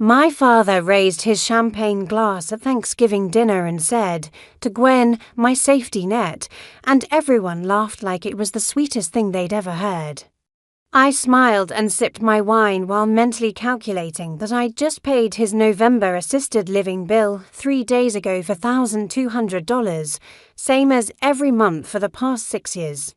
My father raised his champagne glass at Thanksgiving dinner and said, "To Gwen, my safety net," and everyone laughed like it was the sweetest thing they'd ever heard. I smiled and sipped my wine while mentally calculating that I'd just paid his November assisted living bill 3 days ago for $1,200, same as every month for the past 6 years.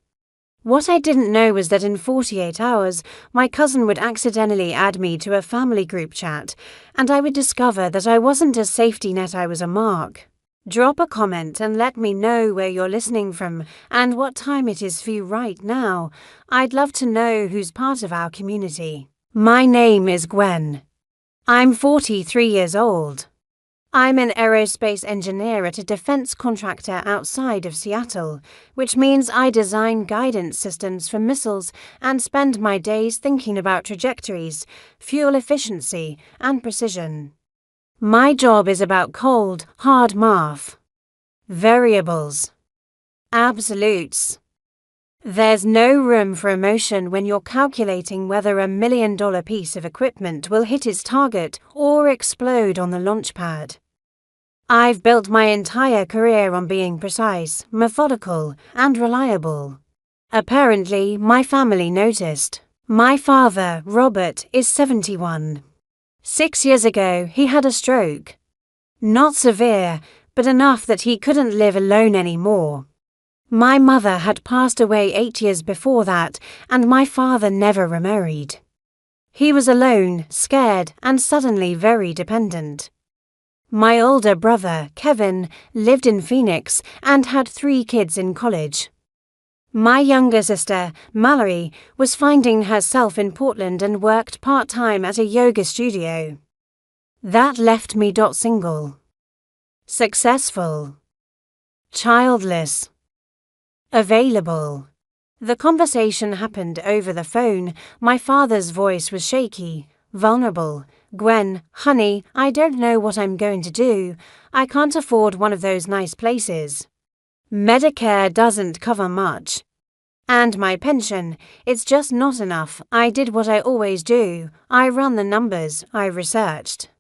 What I didn't know was that in 48 hours, my cousin would accidentally add me to a family group chat, and I would discover that I wasn't a safety net, I was a mark. Drop a comment and let me know where you're listening from and what time it is for you right now. I'd love to know who's part of our community. My name is Gwen. I'm 43 years old. I'm an aerospace engineer at a defense contractor outside of Seattle, which means I design guidance systems for missiles and spend my days thinking about trajectories, fuel efficiency, and precision. My job is about cold, hard math. Variables. Absolutes. There's no room for emotion when you're calculating whether a $1 million piece of equipment will hit its target or explode on the launch pad. I've built my entire career on being precise, methodical, and reliable. Apparently, my family noticed. My father, Robert, is 71. 6 years ago, he had a stroke. Not severe, but enough that he couldn't live alone anymore. My mother had passed away 8 years before that, and my father never remarried. He was alone, scared, and suddenly very dependent. My older brother, Kevin, lived in Phoenix and had 3 kids in college. My younger sister, Mallory, was finding herself in Portland and worked part-time at a yoga studio. That left me single. Successful. Childless. Available. The conversation happened over the phone. My father's voice was shaky, vulnerable. "Gwen, honey, I don't know what I'm going to do. I can't afford one of those nice places. Medicare doesn't cover much. And my pension, it's just not enough. I did what I always do. I ran the numbers, I researched.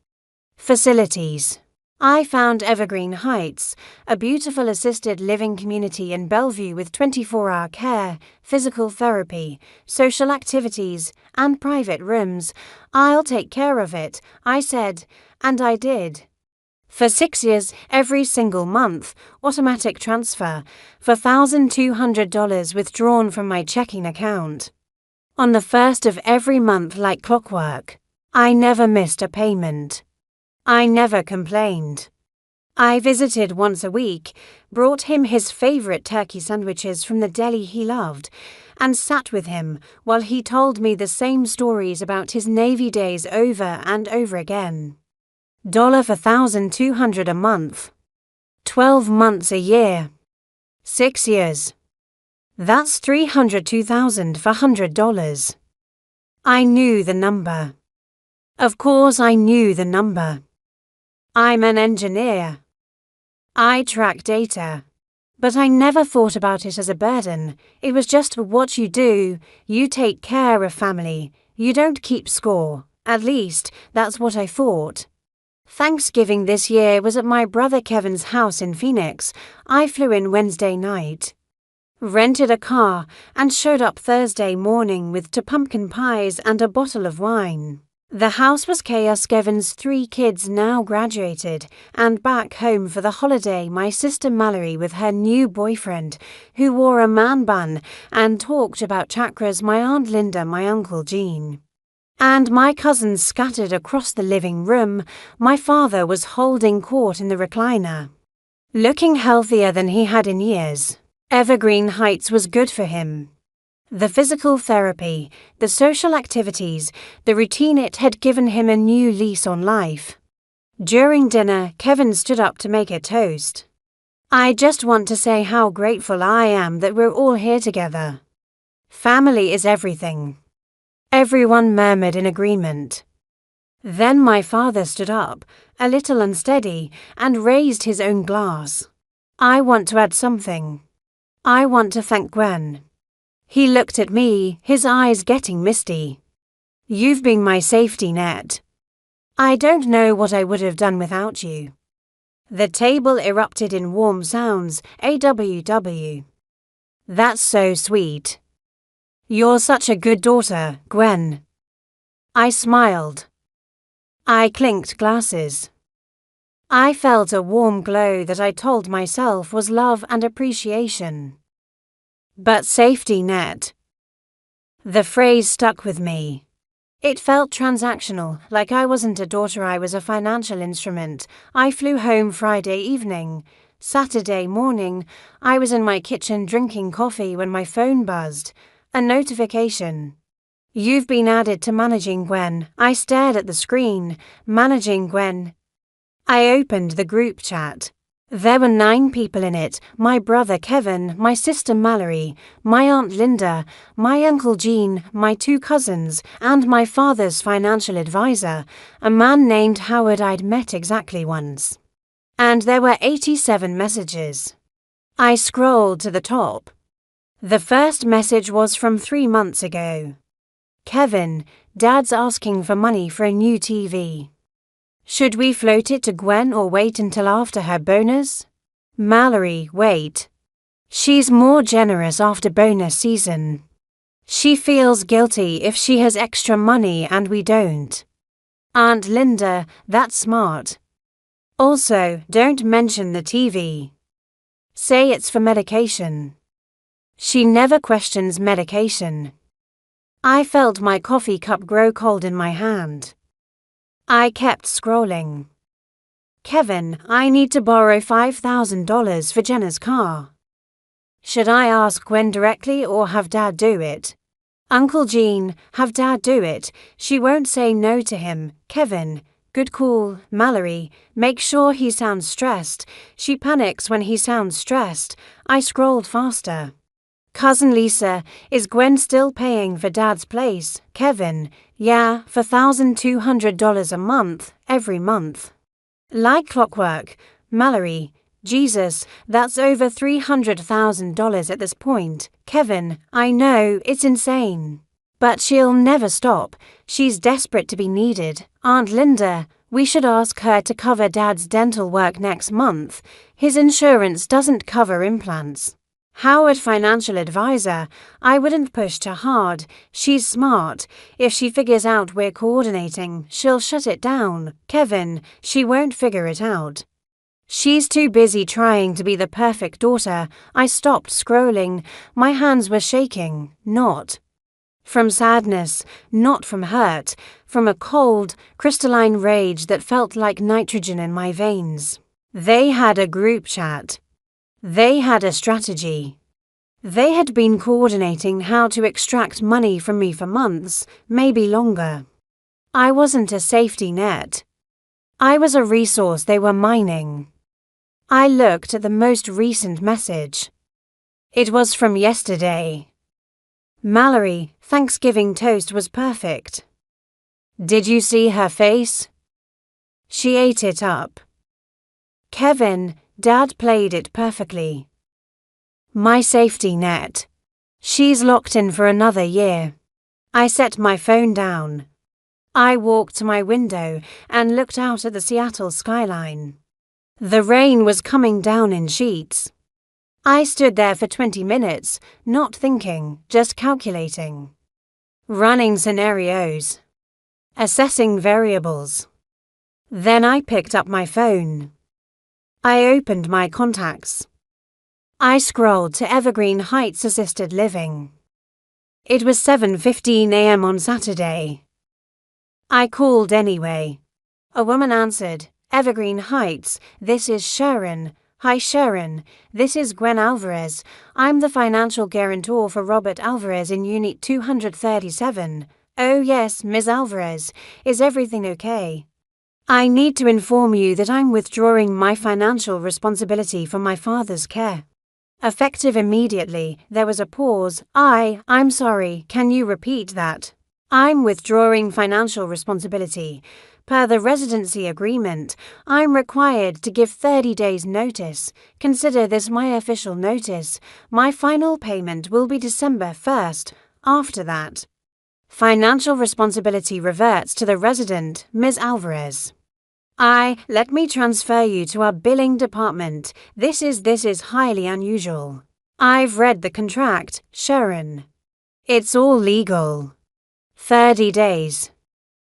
Facilities. I found Evergreen Heights, a beautiful assisted living community in Bellevue with 24-hour care, physical therapy, social activities, and private rooms. I'll take care of it, I said, and I did. For 6 years, every single month, automatic transfer, for $1,200 withdrawn from my checking account. On the first of every month like clockwork. I never missed a payment. I never complained. I visited once a week, brought him his favorite turkey sandwiches from the deli he loved, and sat with him while he told me the same stories about his Navy days over and over again. $1 for $1,200 a month. 12 months a year. 6 years. That's $302,000 for $100. I knew the number. Of course I knew the number. I'm an engineer. I track data. But I never thought about it as a burden. It was just what you do. You take care of family. You don't keep score. At least, that's what I thought. Thanksgiving this year was at my brother Kevin's house in Phoenix. I flew in Wednesday night. Rented a car and showed up Thursday morning with 2 pumpkin pies and a bottle of wine. The house was chaos. Kevin's 3 kids now graduated, and back home for the holiday my sister Mallory with her new boyfriend, who wore a man bun and talked about chakras, my Aunt Linda, my Uncle Gene. And my cousins scattered across the living room. My father was holding court in the recliner. Looking healthier than he had in years. Evergreen Heights was good for him. The physical therapy, the social activities, the routine, it had given him a new lease on life. During dinner, Kevin stood up to make a toast. I just want to say how grateful I am that we're all here together. Family is everything. Everyone murmured in agreement. Then my father stood up, a little unsteady, and raised his own glass. I want to add something. I want to thank Gwen. He looked at me, his eyes getting misty. You've been my safety net. I don't know what I would have done without you. The table erupted in warm sounds. AWW. That's so sweet. You're such a good daughter, Gwen. I smiled. I clinked glasses. I felt a warm glow that I told myself was love and appreciation. But safety net. The phrase stuck with me. It felt transactional, like I wasn't a daughter, I was a financial instrument. I flew home Friday evening. Saturday morning, I was in my kitchen drinking coffee when my phone buzzed. A notification. You've been added to Managing Gwen. I stared at the screen. Managing Gwen. I opened the group chat. There were 9 people in it: my brother Kevin, my sister Mallory, my aunt Linda, my uncle Gene, my 2 cousins, and my father's financial advisor, a man named Howard I'd met exactly once. And there were 87 messages. I scrolled to the top. The first message was from 3 months ago. Kevin, Dad's asking for money for a new TV. Should we float it to Gwen or wait until after her bonus? Mallory, wait. She's more generous after bonus season. She feels guilty if she has extra money and we don't. Aunt Linda, that's smart. Also, don't mention the TV. Say it's for medication. She never questions medication. I felt my coffee cup grow cold in my hand. I kept scrolling. Kevin, I need to borrow $5,000 for Jenna's car. Should I ask Gwen directly or have Dad do it? Uncle Gene, have Dad do it. She won't say no to him. Kevin, good call. Mallory, make sure he sounds stressed. She panics when he sounds stressed. I scrolled faster. Cousin Lisa, is Gwen still paying for Dad's place? Kevin, yeah, for $1,200 a month, every month. Like clockwork. Mallory, Jesus, that's over $300,000 at this point. Kevin, I know, it's insane. But she'll never stop. She's desperate to be needed. Aunt Linda, we should ask her to cover Dad's dental work next month. His insurance doesn't cover implants. Howard, financial advisor, I wouldn't push too hard. She's smart. If she figures out we're coordinating, she'll shut it down. Kevin, she won't figure it out. She's too busy trying to be the perfect daughter. I stopped scrolling. My hands were shaking. Not from sadness, not from hurt, from a cold, crystalline rage that felt like nitrogen in my veins. They had a group chat. They had a strategy. They had been coordinating how to extract money from me for months, maybe longer. I wasn't a safety net. I was a resource they were mining. I looked at the most recent message. It was from yesterday. Mallory, Thanksgiving toast was perfect. Did you see her face? She ate it up. Kevin, Dad played it perfectly. My safety net. She's locked in for another year. I set my phone down. I walked to my window and looked out at the Seattle skyline. The rain was coming down in sheets. I stood there for 20 minutes, not thinking, just calculating. Running scenarios. Assessing variables. Then I picked up my phone. I opened my contacts. I scrolled to Evergreen Heights Assisted Living. It was 7:15 a.m. on Saturday. I called anyway. A woman answered. Evergreen Heights, this is Sharon. Hi Sharon, this is Gwen Alvarez. I'm the financial guarantor for Robert Alvarez in Unit 237. Oh yes, Ms. Alvarez, is everything okay? I need to inform you that I'm withdrawing my financial responsibility for my father's care. Effective immediately, there was a pause. I'm sorry, can you repeat that? I'm withdrawing financial responsibility. Per the residency agreement, I'm required to give 30 days notice. Consider this my official notice. My final payment will be December 1st. After that, Financial responsibility reverts to the resident, Ms. Alvarez. Let me transfer you to our billing department. This is highly unusual. I've read the contract, Sharon. It's all legal. 30 days.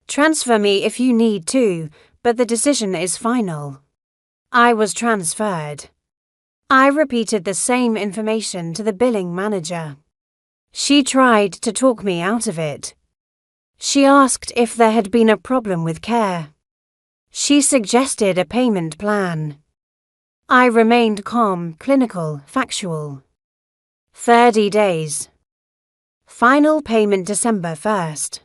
Transfer me if you need to, but the decision is final. I was transferred. I repeated the same information to the billing manager. She tried to talk me out of it. She asked if there had been a problem with care. She suggested a payment plan. I remained calm, clinical, factual. 30 days. Final payment December 1st.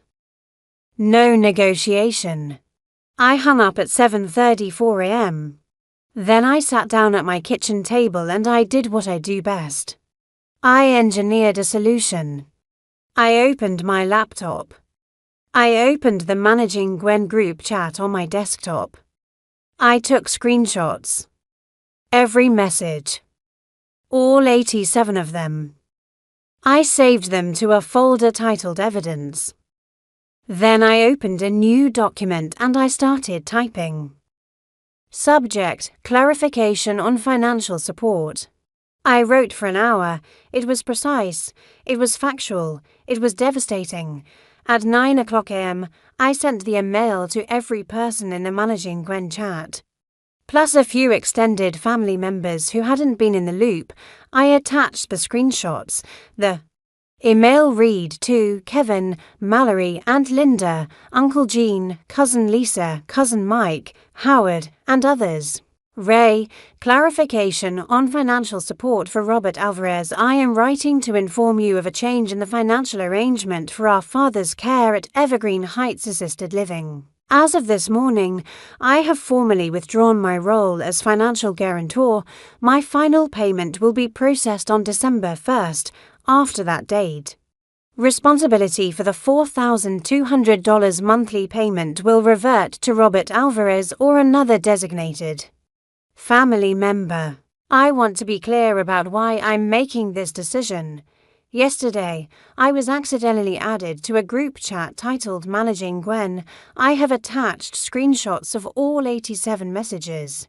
No negotiation. I hung up at 7:34 a.m. Then I sat down at my kitchen table and I did what I do best. I engineered a solution. I opened my laptop. I opened the Managing Gwen group chat on my desktop. I took screenshots. Every message. All 87 of them. I saved them to a folder titled Evidence. Then I opened a new document and I started typing. Subject: Clarification on financial support. I wrote for an hour. It was precise. It was factual. It was devastating. At 9 o'clock a.m., I sent the email to every person in the Managing Gwen chat. Plus a few extended family members who hadn't been in the loop. I attached the screenshots. The email read to Kevin, Mallory and Linda, Uncle Gene, Cousin Lisa, Cousin Mike, Howard and others. Ray, clarification on financial support for Robert Alvarez. I am writing to inform you of a change in the financial arrangement for our father's care at Evergreen Heights Assisted Living. As of this morning, I have formally withdrawn my role as financial guarantor. My final payment will be processed on December 1st, after that date. Responsibility for the $4,200 monthly payment will revert to Robert Alvarez or another designated family member. I want to be clear about why I'm making this decision. Yesterday, I was accidentally added to a group chat titled Managing Gwen. I have attached screenshots of all 87 messages.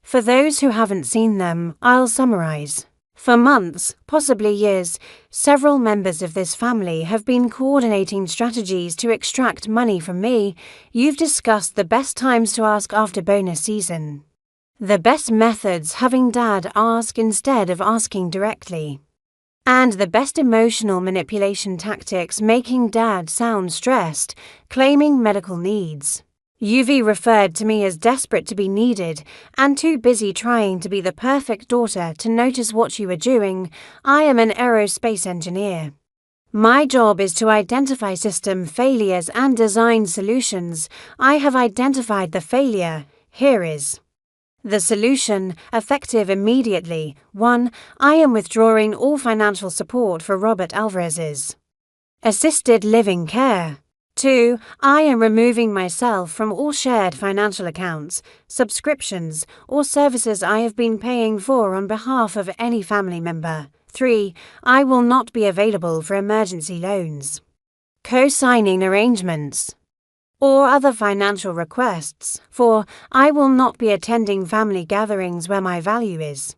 For those who haven't seen them, I'll summarize. For months, possibly years, several members of this family have been coordinating strategies to extract money from me. You've discussed the best times to ask after bonus season. The best methods having Dad ask instead of asking directly. And the best emotional manipulation tactics making Dad sound stressed, claiming medical needs. You've referred to me as desperate to be needed and too busy trying to be the perfect daughter to notice what you are doing. I am an aerospace engineer. My job is to identify system failures and design solutions. I have identified the failure. Here is the solution, effective immediately. 1. I am withdrawing all financial support for Robert Alvarez's assisted living care. 2. I am removing myself from all shared financial accounts, subscriptions, or services I have been paying for on behalf of any family member. 3. I will not be available for emergency loans, co-signing arrangements, or other financial requests. 4. I will not be attending family gatherings where my value is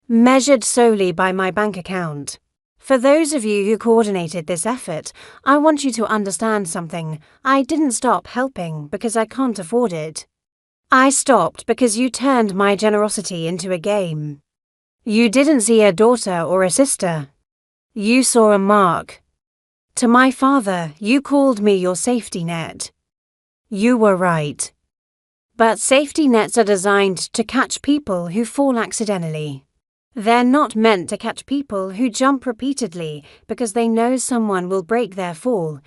measured solely by my bank account. For those of you who coordinated this effort, I want you to understand something. I didn't stop helping because I can't afford it. I stopped because you turned my generosity into a game. You didn't see a daughter or a sister. You saw a mark. To my father, you called me your safety net. You were right. But safety nets are designed to catch people who fall accidentally. They're not meant to catch people who jump repeatedly because they know someone will break their fall.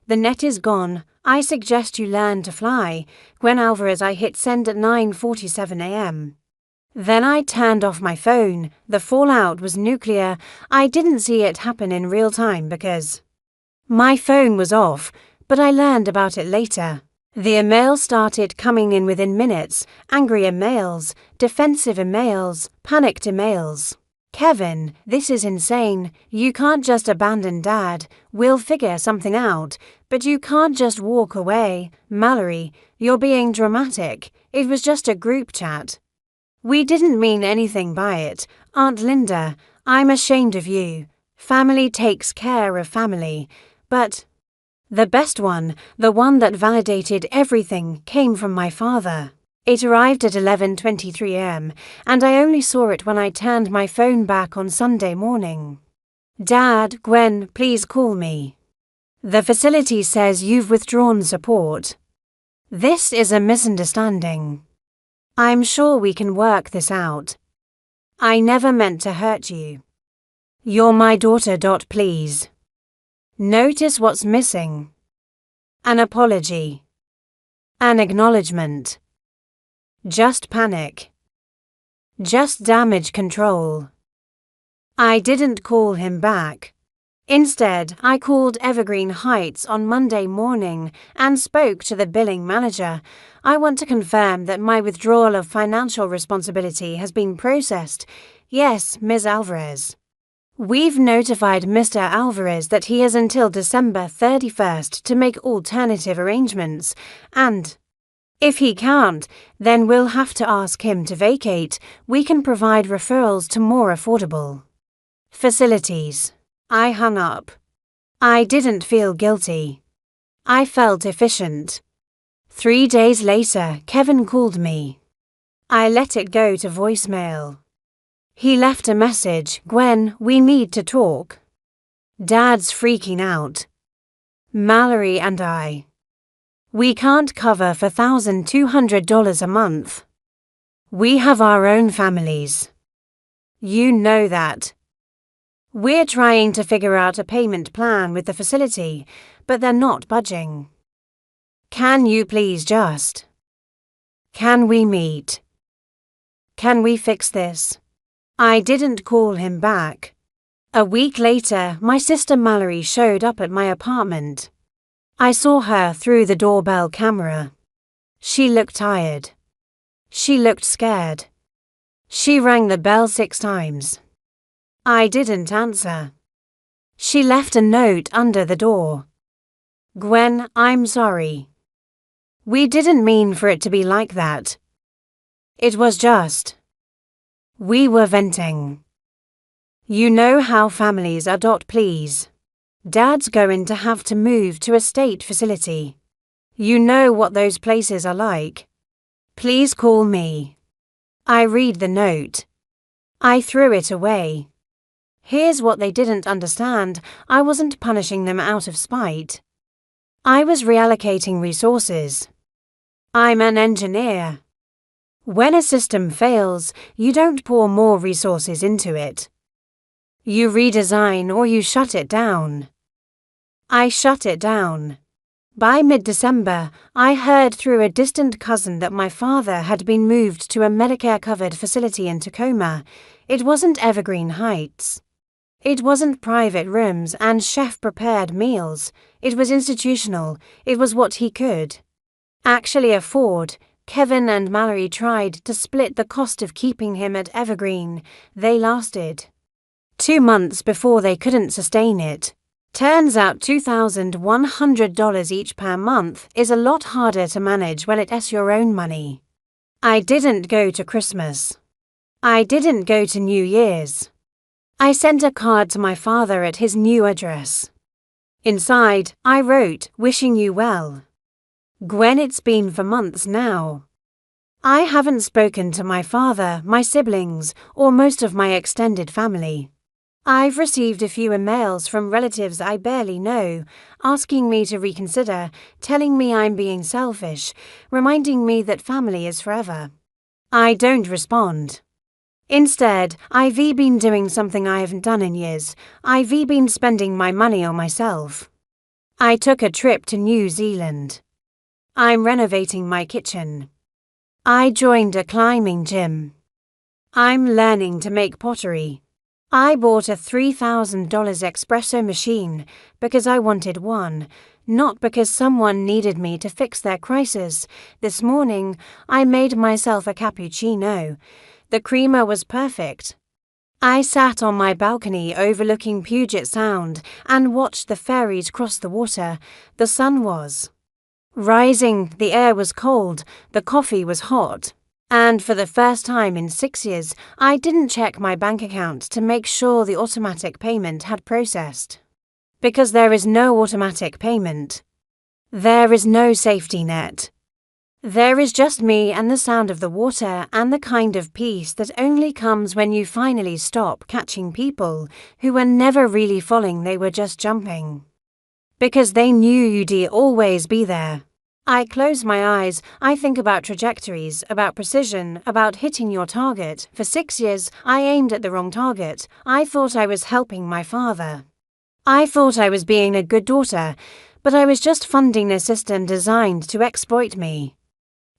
The net is gone. I suggest you learn to fly. Gwen Alvarez. I hit send at 9:47 a.m. Then I turned off my phone. The fallout was nuclear. I didn't see it happen in real time because my phone was off, but I learned about it later. The emails started coming in within minutes, angry emails, defensive emails, panicked emails. Kevin, this is insane. You can't just abandon Dad. We'll figure something out. But you can't just walk away. Mallory, you're being dramatic. It was just a group chat. We didn't mean anything by it. Aunt Linda, I'm ashamed of you. Family takes care of family. But the best one, the one that validated everything, came from my father. It arrived at 11:23 a.m., and I only saw it when I turned my phone back on Sunday morning. Dad, Gwen, please call me. The facility says you've withdrawn support. This is a misunderstanding. I'm sure we can work this out. I never meant to hurt you. You're my daughter. Please. Notice what's missing. An apology. An acknowledgement. Just panic. Just damage control. I didn't call him back. Instead, I called Evergreen Heights on Monday morning and spoke to the billing manager. I want to confirm that my withdrawal of financial responsibility has been processed. Yes, Ms. Alvarez. We've notified Mr. Alvarez that he has until December 31st to make alternative arrangements, and if he can't, then we'll have to ask him to vacate. We can provide referrals to more affordable facilities. I hung up. I didn't feel guilty. I felt efficient. 3 days later, Kevin called me. I let it go to voicemail. He left a message, Gwen, we need to talk. Dad's freaking out. Mallory and I. We can't cover for $1,200 a month. We have our own families. You know that. We're trying to figure out a payment plan with the facility, but they're not budging. Can you please just? Can we meet? Can we fix this? I didn't call him back. A week later, my sister Mallory showed up at my apartment. I saw her through the doorbell camera. She looked tired. She looked scared. She rang the bell 6 times. I didn't answer. She left a note under the door. Gwen, I'm sorry. We didn't mean for it to be like that. It was just. We were venting. You know how families are. Please. Dad's going to have to move to a state facility. You know what those places are like. Please call me. I read the note. I threw it away. Here's what they didn't understand. I wasn't punishing them out of spite. I was reallocating resources. I'm an engineer. When a system fails, you don't pour more resources into it. You redesign or you shut it down. I shut it down. By mid-December, I heard through a distant cousin that my father had been moved to a Medicare-covered facility in Tacoma. It wasn't Evergreen Heights. It wasn't private rooms and chef-prepared meals. It was institutional. It was what he could actually afford. Kevin and Mallory tried to split the cost of keeping him at Evergreen. They lasted 2 months before they couldn't sustain it. Turns out $2,100 each per month is a lot harder to manage when it's your own money. I didn't go to Christmas. I didn't go to New Year's. I sent a card to my father at his new address. Inside, I wrote, wishing you well. Gwen, it's been for months now. I haven't spoken to my father, my siblings, or most of my extended family. I've received a few emails from relatives I barely know, asking me to reconsider, telling me I'm being selfish, reminding me that family is forever. I don't respond. Instead, I've been doing something I haven't done in years. I've been spending my money on myself. I took a trip to New Zealand. I'm renovating my kitchen. I joined a climbing gym. I'm learning to make pottery. I bought a $3,000 espresso machine because I wanted one, not because someone needed me to fix their crisis. This morning, I made myself a cappuccino. The creamer was perfect. I sat on my balcony overlooking Puget Sound and watched the ferries cross the water. The sun was rising, the air was cold, the coffee was hot. And for the first time in 6 years, I didn't check my bank account to make sure the automatic payment had processed. Because there is no automatic payment. There is no safety net. There is just me and the sound of the water and the kind of peace that only comes when you finally stop catching people who were never really falling, they were just jumping. Because they knew you'd always be there. I close my eyes, I think about trajectories, about precision, about hitting your target. For 6 years, I aimed at the wrong target. I thought I was helping my father. I thought I was being a good daughter, but I was just funding a system designed to exploit me.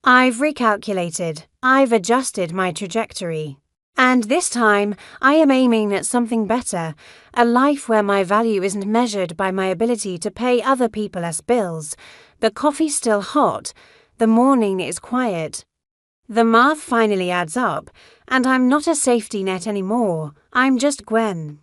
I've recalculated, I've adjusted my trajectory. And this time, I am aiming at something better, a life where my value isn't measured by my ability to pay other people's bills. The coffee's still hot, the morning is quiet. The math finally adds up, and I'm not a safety net anymore, I'm just Gwen.